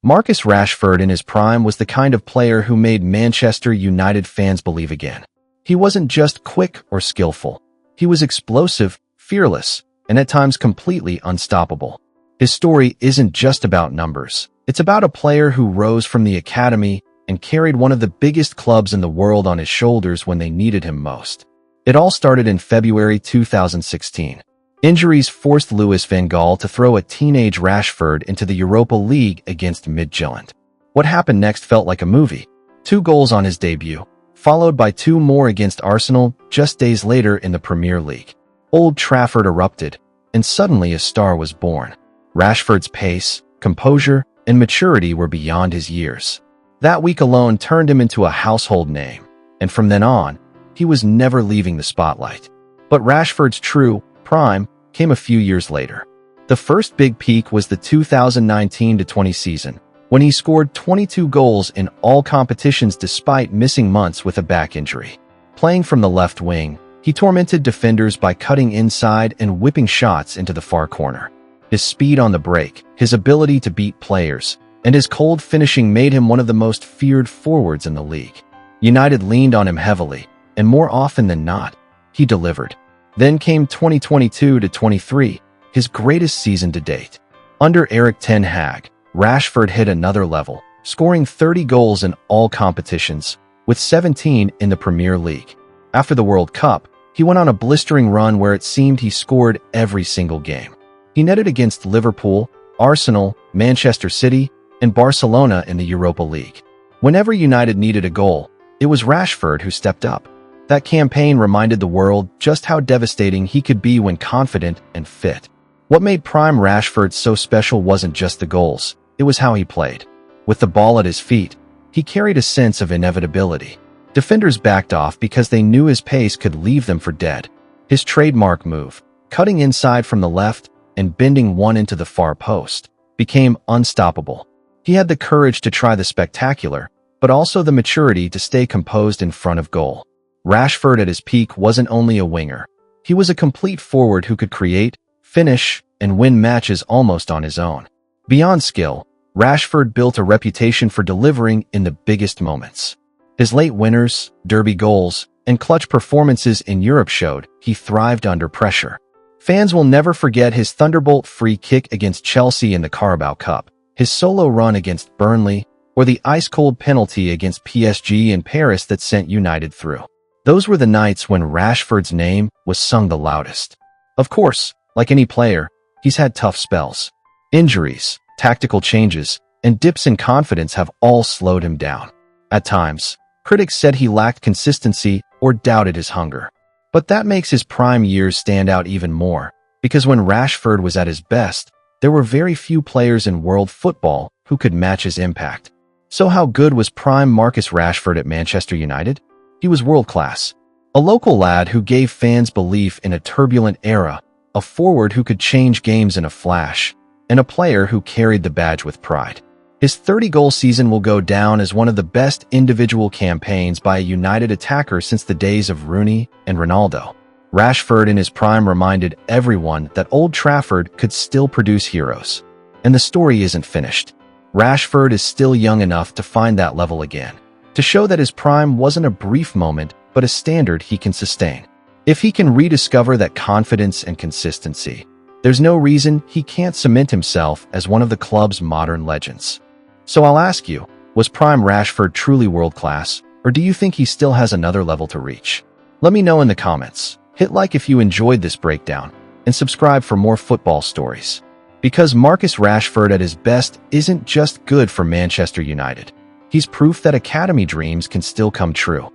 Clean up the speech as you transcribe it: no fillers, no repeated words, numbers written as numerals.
Marcus Rashford in his prime was the kind of player who made Manchester United fans believe again. He wasn't just quick or skillful. He was explosive, fearless, and at times completely unstoppable. His story isn't just about numbers. It's about a player who rose from the academy and carried one of the biggest clubs in the world on his shoulders when they needed him most. It all started in February 2016. Injuries forced Louis van Gaal to throw a teenage Rashford into the Europa League against Midtjylland. What happened next felt like a movie. 2 goals on his debut, followed by 2 more against Arsenal just days later in the Premier League. Old Trafford erupted, and suddenly a star was born. Rashford's pace, composure, and maturity were beyond his years. That week alone turned him into a household name, and from then on, he was never leaving the spotlight. But Rashford's true prime came a few years later. The first big peak was the 2019-20 season, when he scored 22 goals in all competitions despite missing months with a back injury. Playing from the left wing, he tormented defenders by cutting inside and whipping shots into the far corner. His speed on the break, his ability to beat players, and his cold finishing made him one of the most feared forwards in the league. United leaned on him heavily, and more often than not, he delivered. Then came 2022-23, his greatest season to date. Under Erik ten Hag, Rashford hit another level, scoring 30 goals in all competitions, with 17 in the Premier League. After the World Cup, he went on a blistering run where it seemed he scored every single game. He netted against Liverpool, Arsenal, Manchester City, and Barcelona in the Europa League. Whenever United needed a goal, it was Rashford who stepped up. That campaign reminded the world just how devastating he could be when confident and fit. What made prime Rashford so special wasn't just the goals, it was how he played. With the ball at his feet, he carried a sense of inevitability. Defenders backed off because they knew his pace could leave them for dead. His trademark move, cutting inside from the left and bending one into the far post, became unstoppable. He had the courage to try the spectacular, but also the maturity to stay composed in front of goal. Rashford at his peak wasn't only a winger. He was a complete forward who could create, finish, and win matches almost on his own. Beyond skill, Rashford built a reputation for delivering in the biggest moments. His late winners, derby goals, and clutch performances in Europe showed he thrived under pressure. Fans will never forget his thunderbolt free kick against Chelsea in the Carabao Cup, his solo run against Burnley, or the ice-cold penalty against PSG in Paris that sent United through. Those were the nights when Rashford's name was sung the loudest. Of course, like any player, he's had tough spells. Injuries, tactical changes, and dips in confidence have all slowed him down. At times, critics said he lacked consistency or doubted his hunger. But that makes his prime years stand out even more, because when Rashford was at his best, there were very few players in world football who could match his impact. So how good was prime Marcus Rashford at Manchester United? He was world-class. A local lad who gave fans belief in a turbulent era, a forward who could change games in a flash, and a player who carried the badge with pride. His 30-goal season will go down as one of the best individual campaigns by a United attacker since the days of Rooney and Ronaldo. Rashford in his prime reminded everyone that Old Trafford could still produce heroes. And the story isn't finished. Rashford is still young enough to find that level again, to show that his prime wasn't a brief moment, but a standard he can sustain. If he can rediscover that confidence and consistency, there's no reason he can't cement himself as one of the club's modern legends. So I'll ask you, was prime Rashford truly world-class, or do you think he still has another level to reach? Let me know in the comments. Hit like if you enjoyed this breakdown, and subscribe for more football stories. Because Marcus Rashford at his best isn't just good for Manchester United. He's proof that academy dreams can still come true.